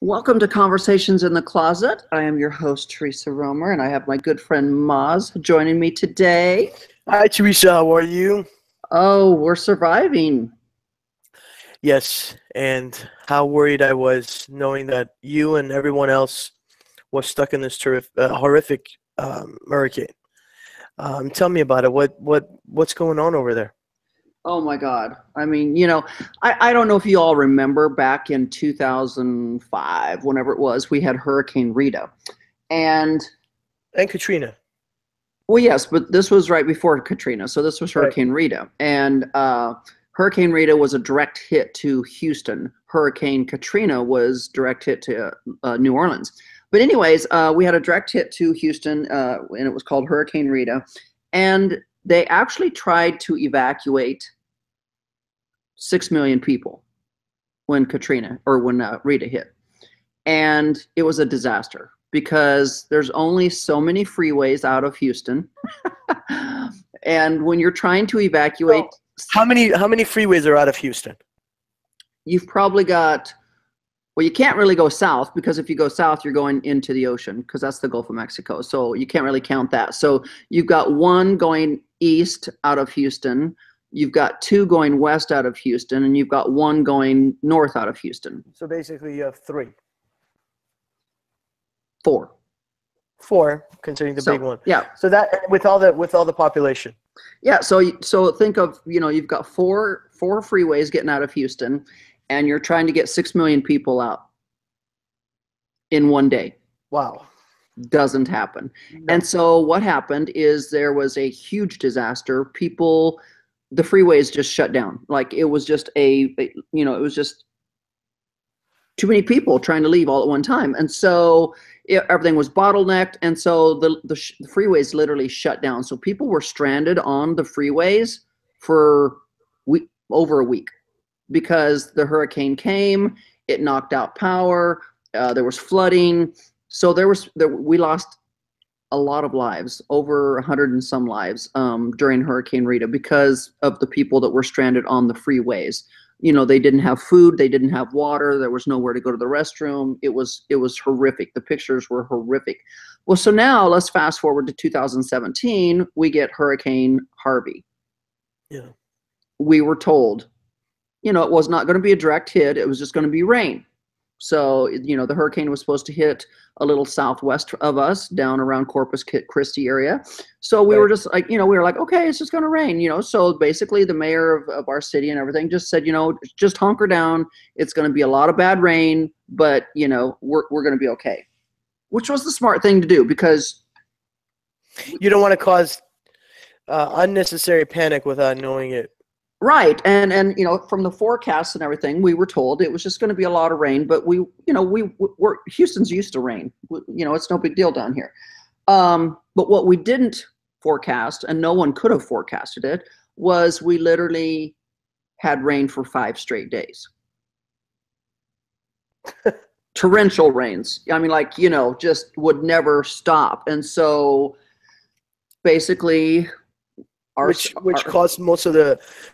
Welcome to Conversations in the Closet. I am your host, Teresa Romer, and I have my good friend Maz joining me today. Hi, Teresa. How are you? Oh, we're surviving. Yes, and how worried I was knowing that you and everyone else was stuck in this horrific hurricane. Tell me about it. What's going on over there? Oh my God. I mean, I don't know if you all remember back in 2005, whenever it was, we had Hurricane Rita. And, And Katrina. well, yes, but this was right before Katrina. So this was Right. Hurricane Rita. And Hurricane Rita was a direct hit to Houston. Hurricane Katrina was direct hit to New Orleans. But anyways, we had a direct hit to Houston, and it was called Hurricane Rita. And they actually tried to evacuate 6 million people when Rita hit. And it was a disaster because there's only so many freeways out of Houston. And when you're trying to evacuate, How many freeways are out of Houston? you've probably got, well, you can't really go south because if you go south, you're going into the ocean because that's the Gulf of Mexico. So you can't really count that. So you've got one going east out of Houston, you've got two going west out of Houston, and you've got one going north out of Houston. So basically, you have three, Four. four, considering the big one. Yeah. So that with all the population. Yeah. So think of, you've got four freeways getting out of Houston, and you're trying to get 6 million people out in one day. Wow. Doesn't happen. No. And so what happened is there was a huge disaster. The freeways just shut down. Like it was just it was just too many people trying to leave all at one time. And so everything was bottlenecked. And so the freeways literally shut down. So people were stranded on the freeways for over a week because the hurricane came, it knocked out power, there was flooding. So we lost a lot of lives, over 100 and some lives during Hurricane Rita because of the people that were stranded on the freeways. They didn't have food, they didn't have water, there was nowhere to go to the restroom. It was horrific. The pictures were horrific. Well, so now let's fast forward to 2017. We get Hurricane Harvey. Yeah. We were told, it was not going to be a direct hit. It was just going to be rain. So, the hurricane was supposed to hit a little southwest of us down around Corpus Christi area. So we were just like, we were like, okay, it's just going to rain, So basically the mayor of our city and everything just said, just hunker down. It's going to be a lot of bad rain, but, we're going to be okay. Which was the smart thing to do because you don't want to cause unnecessary panic without knowing it. Right. And from the forecasts and everything, we were told it was just going to be a lot of rain, but Houston's used to rain. It's no big deal down here. But what we didn't forecast, and no one could have forecasted it, was we literally had rain for 5 straight days. Torrential rains. I mean, just would never stop. And so basically Which caused most of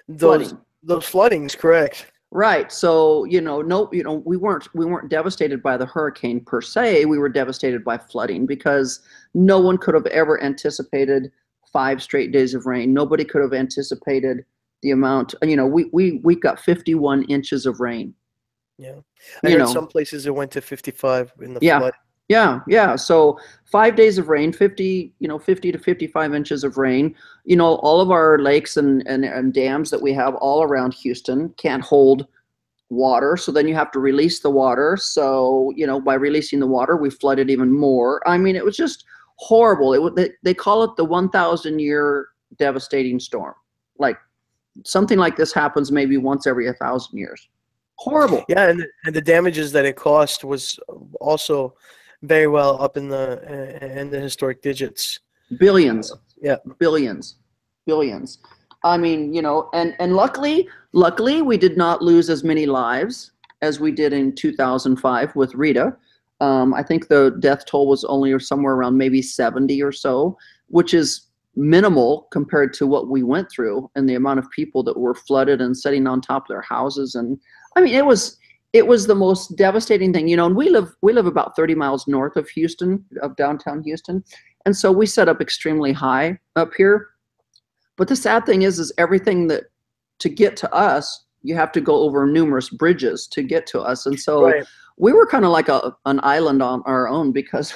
those floodings, correct? Right. So, we weren't devastated by the hurricane per se. We were devastated by flooding because no one could have ever anticipated 5 straight days of rain. Nobody could have anticipated the amount. We got 51 inches of rain. Yeah. I heard some places it went to 55 in the flood. Yeah. So 5 days of rain, 50 to 55 inches of rain. All of our lakes and dams that we have all around Houston can't hold water. So then you have to release the water. So, by releasing the water, we flooded even more. I mean, it was just horrible. They call it the 1,000-year devastating storm. Like something like this happens maybe once every 1,000 years. Horrible. Yeah. And the damages that it cost was also very well up in the historic digits. Billions. Yeah. Billions. I mean, and luckily we did not lose as many lives as we did in 2005 with Rita. I think the death toll was only somewhere around maybe 70 or so, which is minimal compared to what we went through and the amount of people that were flooded and sitting on top of their houses. And I mean, it was the most devastating thing, you know, and we live about 30 miles north of Houston, of downtown Houston. And so we set up extremely high up here. But the sad thing is everything that to get to us, you have to go over numerous bridges to get to us. And so Right. we were kind of like an island on our own because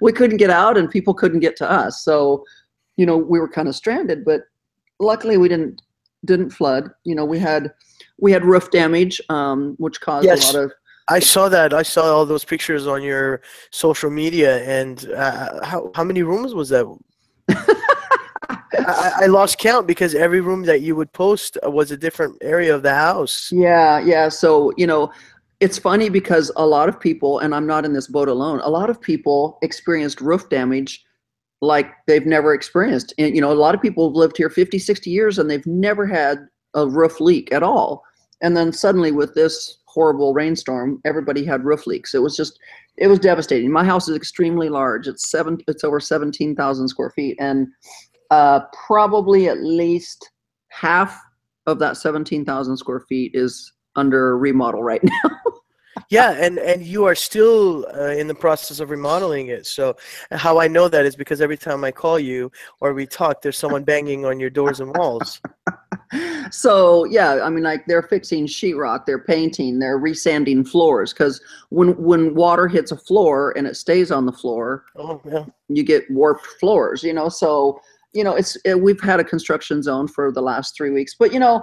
we couldn't get out and people couldn't get to us. So, you know, we were kind of stranded, but luckily we didn't flood. You know, we had roof damage, which caused a Yes. lot of. I saw that. I saw all those pictures on your social media. And how many rooms was that? I lost count because every room that you would post was a different area of the house. Yeah, yeah. So, you know, it's funny because a lot of people, and I'm not in this boat alone, a lot of people experienced roof damage like they've never experienced. And, you know, a lot of people have lived here 50, 60 years and they've never had a roof leak at all. And then suddenly with this horrible rainstorm, everybody had roof leaks. It was devastating. My house is extremely large. It's over 17,000 square feet. And probably at least half of that 17,000 square feet is under remodel right now. Yeah, and you are still in the process of remodeling it. So how I know that is because every time I call you or we talk, there's someone banging on your doors and walls. So yeah, I mean, like they're fixing sheetrock, they're painting, they're resanding floors because when water hits a floor and it stays on the floor, Oh, yeah. you get warped floors. You know, so you know we've had a construction zone for the last 3 weeks, but you know.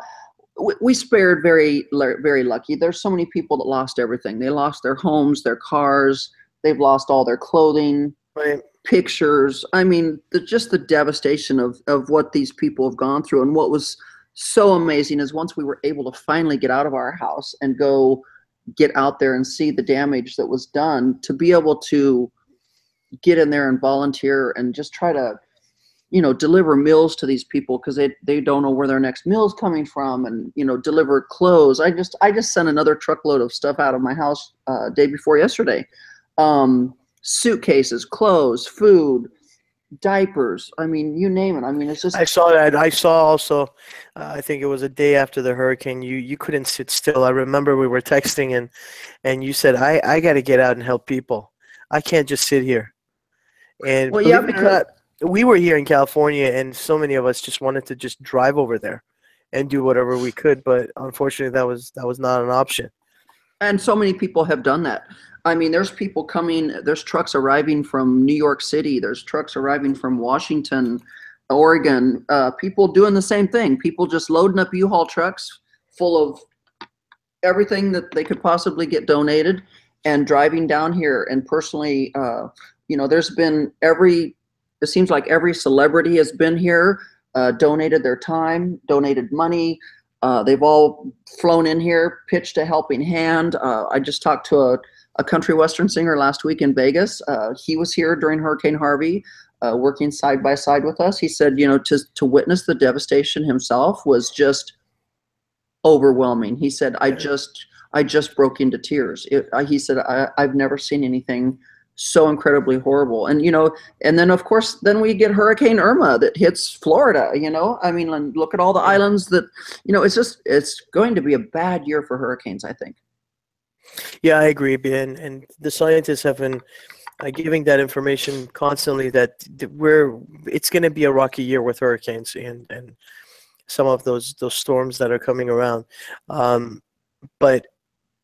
We spared very lucky. There's so many people that lost everything. They lost their homes, their cars. They've lost all their clothing, Right. pictures. I mean, just the devastation of what these people have gone through. And what was so amazing is once we were able to finally get out of our house and go get out there and see the damage that was done, to be able to get in there and volunteer and just try to, you know, deliver meals to these people because they don't know where their next meal is coming from, and you know, deliver clothes. I just sent another truckload of stuff out of my house day before yesterday. Suitcases, clothes, food, diapers. I mean, you name it. I mean, it's just. I saw that. I saw also, I think it was a day after the hurricane, you couldn't sit still. I remember we were texting and you said, I got to get out and help people. I can't just sit here. And Well, yeah, believe it or because not, we were here in California, and so many of us just wanted to just drive over there and do whatever we could. But unfortunately, that was not an option. and so many people have done that. I mean, there's people coming, there's trucks arriving from New York City, there's trucks arriving from Washington, Oregon, people doing the same thing. People just loading up U-Haul trucks full of everything that they could possibly get donated and driving down here. And personally, you know, it seems like every celebrity has been here, donated their time, donated money. They've all flown in here, pitched a helping hand. I just talked to a country western singer last week in Vegas. He was here during Hurricane Harvey, working side by side with us. He said, you know, to witness the devastation himself was just overwhelming. He said, I just broke into tears. He said, I've never seen anything so incredibly horrible. And, you know, and then of course, then we get Hurricane Irma that hits Florida, you know, I mean, look at all the islands that, you know, it's going to be a bad year for hurricanes, I think. Yeah, I agree, Ben. And the scientists have been giving that information constantly that it's going to be a rocky year with hurricanes and some of those storms that are coming around. But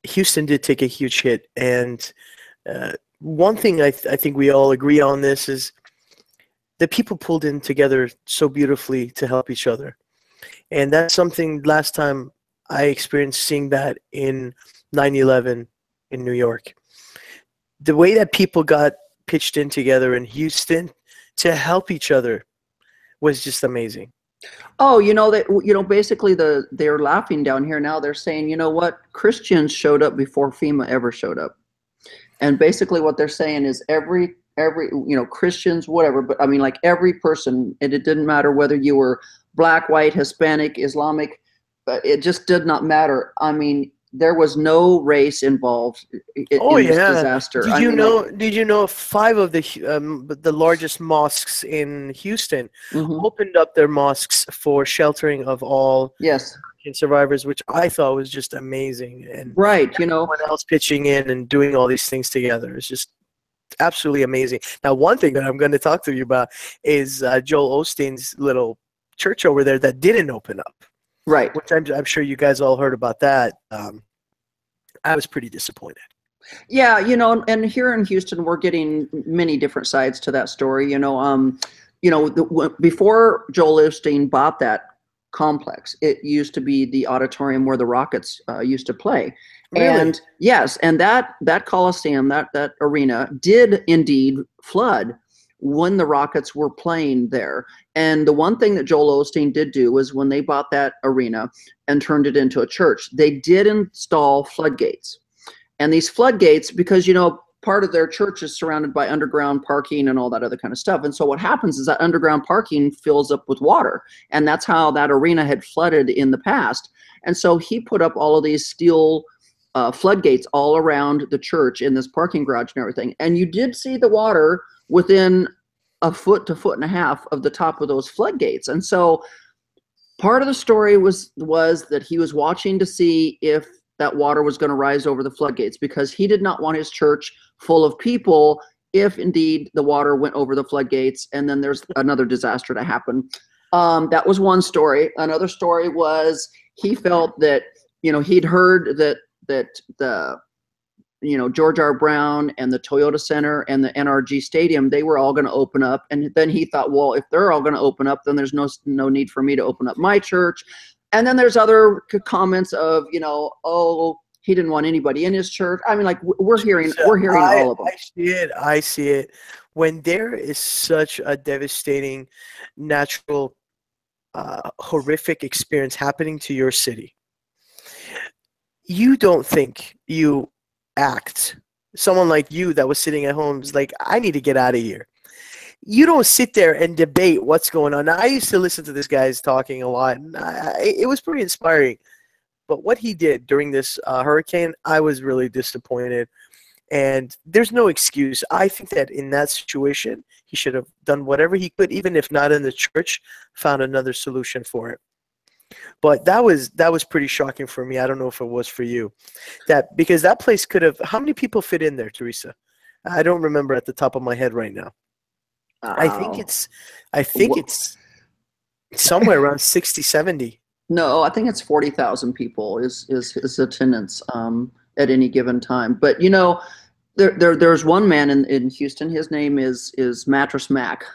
Houston did take a huge hit, and one thing I think we all agree on this is the people pulled in together so beautifully to help each other. And that's something last time I experienced seeing that in 9/11 in New York. The way that people got pitched in together in Houston to help each other was just amazing. Oh, you know that, you know, basically they're laughing down here now. They're saying, you know what, Christians showed up before FEMA ever showed up. And basically what they're saying is every, you know, Christians, whatever, but I mean, like every person, and it didn't matter whether you were black, white, Hispanic, Islamic, it just did not matter. I mean, there was no race involved in this disaster. Did you know 5 of the largest mosques in Houston Mhm. opened up their mosques for sheltering of all Yes. hurricane survivors, which I thought was just amazing. And Right, you know. everyone else pitching in and doing all these things together is just absolutely amazing. Now, one thing that I'm going to talk to you about is Joel Osteen's little church over there that didn't open up, Right. which I'm sure you guys all heard about that. I was pretty disappointed. Yeah, you know, and here in Houston, we're getting many different sides to that story. Before Joel Osteen bought that complex, it used to be the auditorium where the Rockets used to play. Really? And yes, and that Coliseum, that arena did indeed flood when the Rockets were playing there. And the one thing that Joel Osteen did do was when they bought that arena and turned it into a church, they did install floodgates. And these floodgates, because, you know, part of their church is surrounded by underground parking and all that other kind of stuff. And so what happens is that underground parking fills up with water. And that's how that arena had flooded in the past. And so he put up all of these steel floodgates all around the church in this parking garage and everything. And you did see the water within a foot to foot and a half of the top of those floodgates. And so part of the story was that he was watching to see if that water was going to rise over the floodgates, because he did not want his church full of people if indeed the water went over the floodgates and then there's another disaster to happen. That was one story. Another story was he felt that, you know, he'd heard that the, you know, George R. Brown and the Toyota Center and the NRG Stadium, they were all going to open up. And then he thought, well, if they're all going to open up, then there's no need for me to open up my church. And then there's other comments of, you know, oh, he didn't want anybody in his church. I mean, like we're hearing all of them. I see it. When there is such a devastating, natural, horrific experience happening to your city, you don't think you act. Someone like you that was sitting at home is like, I need to get out of here. You don't sit there and debate what's going on. Now, I used to listen to this guy's talking a lot, and it was pretty inspiring. But what he did during this hurricane, I was really disappointed. And there's no excuse. I think that in that situation, he should have done whatever he could, even if not in the church, found another solution for it. But that was pretty shocking for me. I don't know if it was for you. Because that place could have – how many people fit in there, Teresa? I don't remember at the top of my head right now. I think it's somewhere around 60, 70. No, I think it's 40,000 people is his attendance at any given time. But you know, there's one man in Houston. His name is Mattress Mac.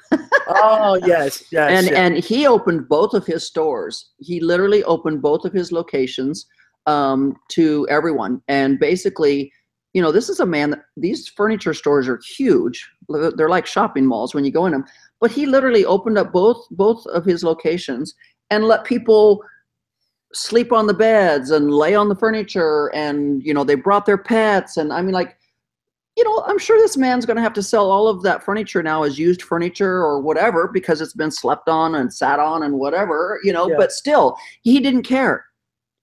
Oh yes. And he opened both of his stores. He literally opened both of his locations to everyone. And basically, you know, this is a man that these furniture stores are huge. They're like shopping malls when you go in them. But he literally opened up both of his locations and let people sleep on the beds and lay on the furniture. And, you know, they brought their pets. And I mean, like, you know, I'm sure this man's going to have to sell all of that furniture now as used furniture or whatever, because it's been slept on and sat on and whatever, you know, but still, he didn't care.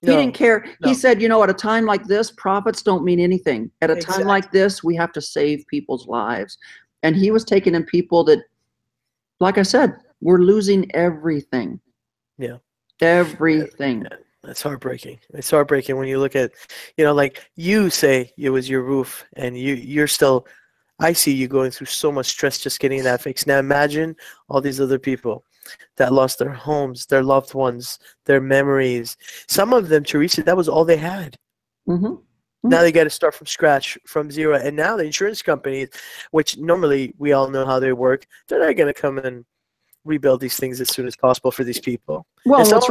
He didn't care. No. He said, you know, at a time like this, profits don't mean anything. At a time like this, we have to save people's lives. And he was taking in people that, like I said, we're losing everything. Yeah. Everything. Yeah. That's heartbreaking. It's heartbreaking when you look at, you know, like you say it was your roof and you're still, I see you going through so much stress just getting that fixed. Now imagine all these other people that lost their homes, their loved ones, their memories. Some of them, Teresa, that was all they had. Mm-hmm. Mm-hmm. Now they got to start from scratch, from zero. And now the insurance companies, which normally we all know how they work, they're not going to come and rebuild these things as soon as possible for these people. Well, what's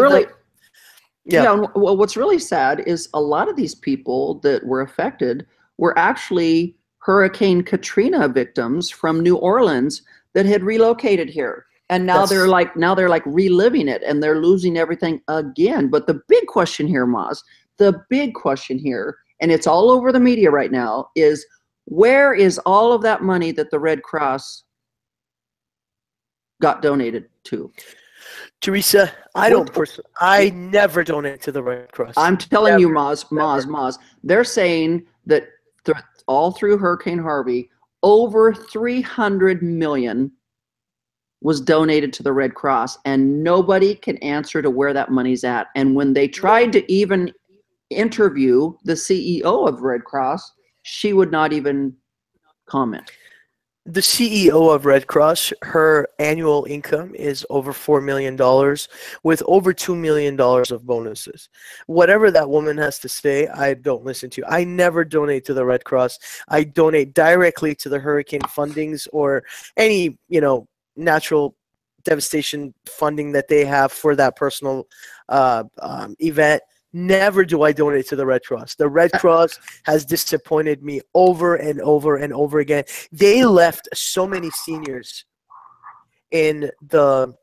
really sad is a lot of these people that were affected were actually Hurricane Katrina victims from New Orleans that had relocated here. And now they're like reliving it and they're losing everything again. But the big question here, Maz, the big question here, and it's all over the media right now, is where is all of that money that the Red Cross got donated to? Teresa, I never donate to the Red Cross. I'm telling you, Maz, they're saying that all through Hurricane Harvey, over 300 million was donated to the Red Cross, and nobody can answer to where that money's at. And when they tried to even interview the CEO of Red Cross, she would not even comment. The CEO of Red Cross, her annual income is over $4 million with over $2 million of bonuses. Whatever that woman has to say, I don't listen to. I never donate to the Red Cross. I donate directly to the hurricane fundings or any, natural devastation funding that they have for that personal event. Never do I donate to the Red Cross. The Red Cross has disappointed me over and over and over again. They left so many seniors in the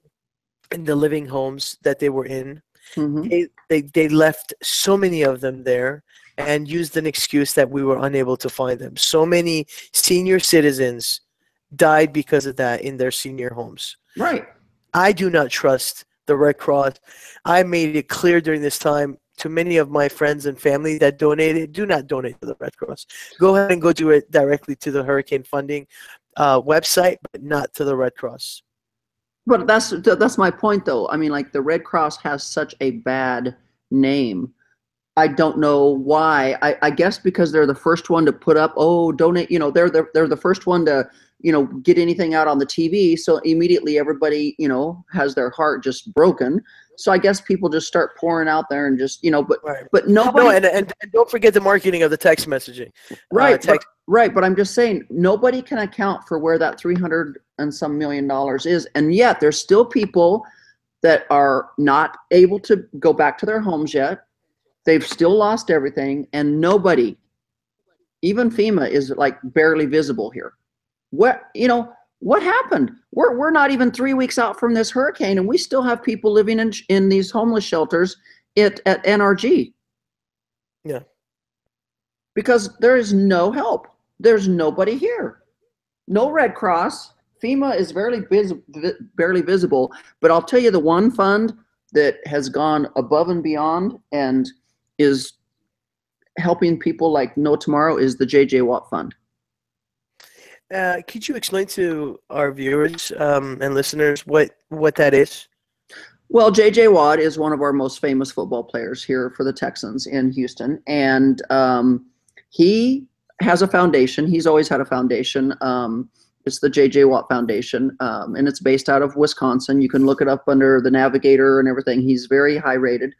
living homes that they were in. Mm-hmm. They left so many of them there and used an excuse that we were unable to find them. So many senior citizens died because of that in their senior homes. Right. I do not trust the Red Cross. I made it clear during this time to many of my friends and family that donated, do not donate to the Red Cross. Go ahead and go do it directly to the hurricane funding website, but not to the Red Cross. But that's my point, though. I mean, like, the Red Cross has such a bad name. I don't know why. I guess because they're the first one to put up, donate. They're the first one to get anything out on the TV. So immediately everybody has their heart just broken. So I guess people just start pouring out there and just Right. but nobody. No, and don't forget the marketing of the text messaging. Right. But I'm just saying, nobody can account for where that $300 and some million is, and yet there's still people that are not able to go back to their homes yet. They've still lost everything, and nobody, even FEMA, is like barely visible here. What happened? We're not even 3 weeks out from this hurricane, and we still have people living in these homeless shelters at NRG. Yeah. Because there is no help. There's nobody here. No Red Cross. FEMA is barely visible. But I'll tell you, the one fund that has gone above and beyond and is helping people like no tomorrow is the J.J. Watt Fund. Could you explain to our viewers and listeners what that is? Well, J.J. Watt is one of our most famous football players here for the Texans in Houston, and he has a foundation. He's always had a foundation. It's the J.J. Watt Foundation, and it's based out of Wisconsin. You can look it up under the Navigator and everything. He's very high rated.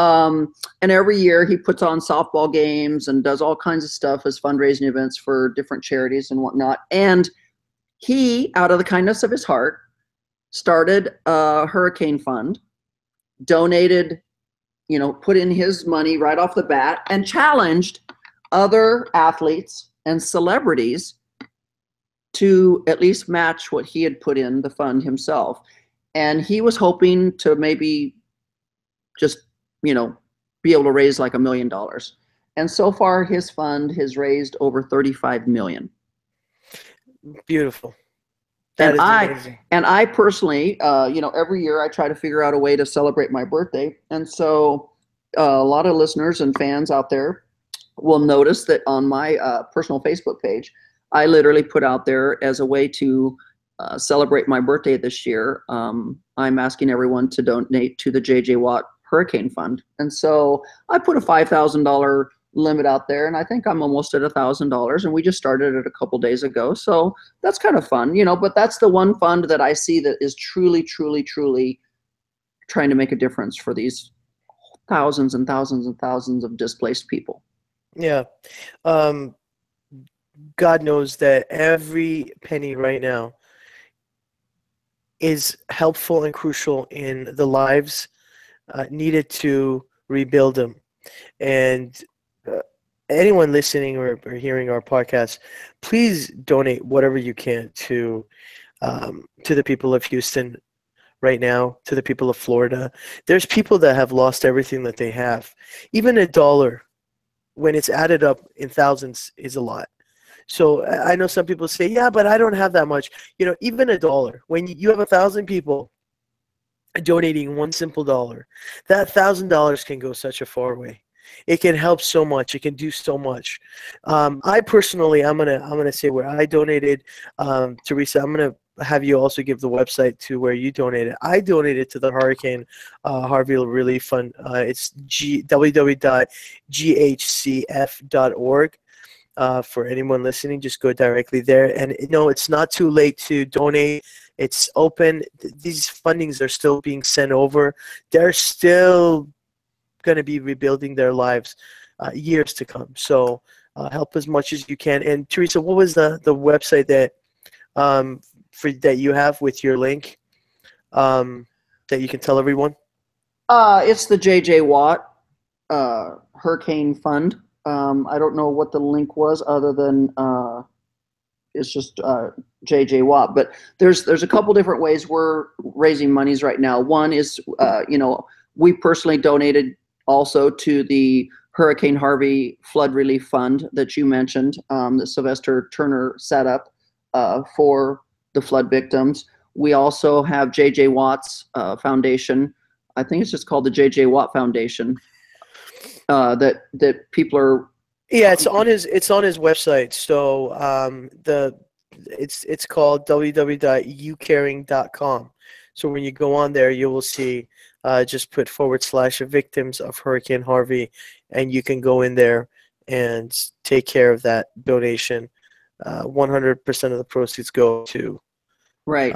And every year he puts on softball games and does all kinds of stuff as fundraising events for different charities and whatnot. And he, out of the kindness of his heart, started a hurricane fund, donated, put in his money right off the bat, and challenged other athletes and celebrities to at least match what he had put in the fund himself. And he was hoping to maybe just, be able to raise like $1 million. And so far his fund has raised over 35 million. Beautiful. That is amazing. And I personally, every year I try to figure out a way to celebrate my birthday. And so a lot of listeners and fans out there will notice that on my personal Facebook page, I literally put out there as a way to celebrate my birthday this year. I'm asking everyone to donate to the J.J. Watt Hurricane Fund. And so I put a $5,000 limit out there, and I think I'm almost at $1,000, and we just started it a couple days ago. So that's kind of fun, but that's the one fund that I see that is truly, truly, truly trying to make a difference for these thousands and thousands and thousands of displaced people. Yeah. God knows that every penny right now is helpful and crucial in the lives needed to rebuild them. And anyone listening or hearing our podcast, please donate whatever you can to the people of Houston right now, to the people of Florida. There's people that have lost everything that they have. Even $1, when it's added up in thousands, is a lot. So I know some people say, yeah, but I don't have that much. Even $1, when you have 1,000 people donating one simple dollar, that $1,000 can go such a far way. It can help so much. It can do so much. I personally, I'm gonna say where I donated. Teresa, I'm gonna have you also give the website to where you donated. I donated to the Hurricane Harvey Relief Fund. It's www.ghcf.org. For anyone listening, just go directly there. And it's not too late to donate. It's open. These fundings are still being sent over. They're still going to be rebuilding their lives years to come. So help as much as you can. And Teresa, what was the website that that you have with your link that you can tell everyone? It's the J.J. Watt Hurricane Fund. I don't know what the link was other than it's just J.J. Watt. But there's a couple different ways we're raising monies right now. One is, we personally donated also to the Hurricane Harvey Flood Relief Fund that you mentioned, that Sylvester Turner set up for the flood victims. We also have J.J. Watt's foundation. I think it's just called the J.J. Watt Foundation. That people are. Yeah, it's on his website. So it's called www.ucaring.com. So when you go on there, you will see just put / victims of Hurricane Harvey, and you can go in there and take care of that donation. 100% of the proceeds go to right.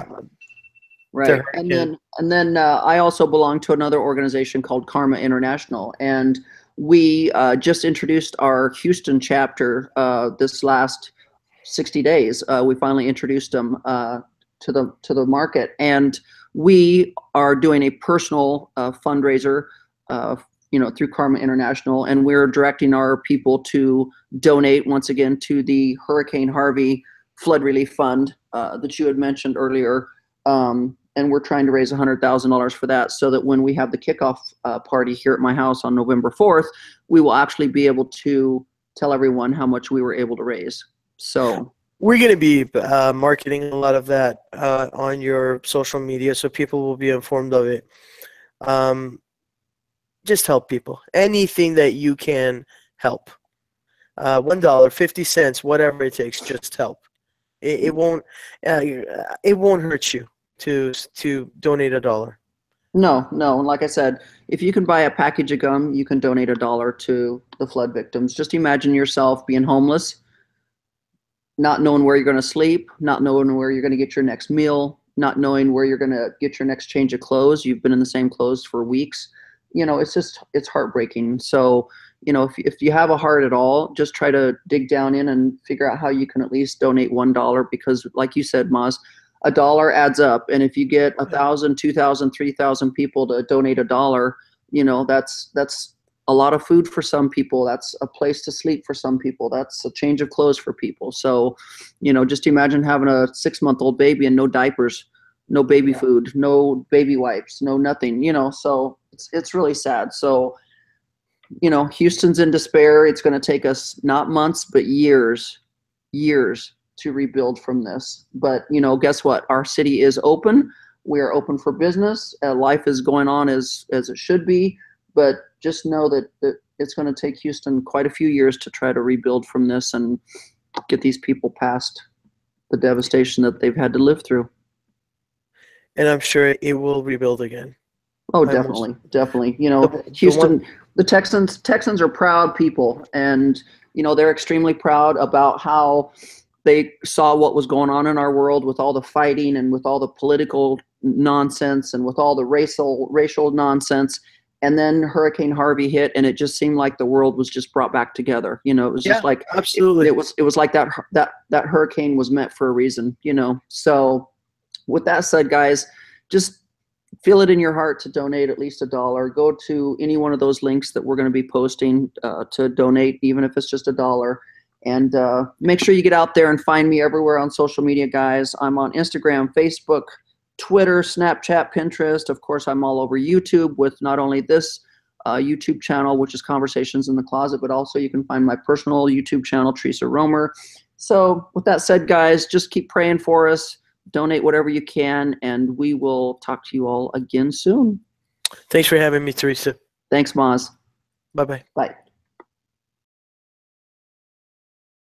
And then I also belong to another organization called Karma International, and we just introduced our Houston chapter this last 60 days. We finally introduced them to the market, and we are doing a personal fundraiser, through Karma International, and we're directing our people to donate once again to the Hurricane Harvey Flood Relief Fund that you had mentioned earlier. And we're trying to raise $100,000 for that, so that when we have the kickoff party here at my house on November 4th, we will actually be able to tell everyone how much we were able to raise. So we're going to be marketing a lot of that on your social media, so people will be informed of it. Just help people. Anything that you can help. $1, 50 cents, whatever it takes, just help. It won't hurt you to donate $1. No. Like I said, if you can buy a package of gum, you can donate $1 to the flood victims. Just imagine yourself being homeless, not knowing where you're going to sleep, not knowing where you're going to get your next meal, not knowing where you're going to get your next change of clothes. You've been in the same clothes for weeks. It's heartbreaking. So, if you have a heart at all, just try to dig down in and figure out how you can at least donate $1, because like you said, Maz, $1 adds up. And if you get 1,000, 2,000, 3,000 people to donate $1, that's a lot of food for some people. That's a place to sleep for some people. That's a change of clothes for people. So, just imagine having a 6-month-old baby and no diapers, no baby food, no baby wipes, no nothing, so it's really sad. So, Houston's in despair. It's going to take us not months, but years to rebuild from this. But, guess what? Our city is open. We are open for business. Life is going on as it should be. But just know that it's going to take Houston quite a few years to try to rebuild from this and get these people past the devastation that they've had to live through. And I'm sure it will rebuild again. Oh, definitely. Houston, the Texans are proud people, and they're extremely proud about how they saw what was going on in our world with all the fighting and with all the political nonsense and with all the racial nonsense. And then Hurricane Harvey hit, and it just seemed like the world was just brought back together. It was just like absolutely. It was like that hurricane was meant for a reason. So with that said, guys, just feel it in your heart to donate at least $1. Go to any one of those links that we're going to be posting to donate, even if it's just $1. And make sure you get out there and find me everywhere on social media, guys. I'm on Instagram, Facebook, Twitter, Snapchat, Pinterest. Of course, I'm all over YouTube with not only this YouTube channel, which is Conversations in the Closet, but also you can find my personal YouTube channel, Teresa Romer. So with that said, guys, just keep praying for us. Donate whatever you can, and we will talk to you all again soon. Thanks for having me, Teresa. Thanks, Maz. Bye-bye. Bye.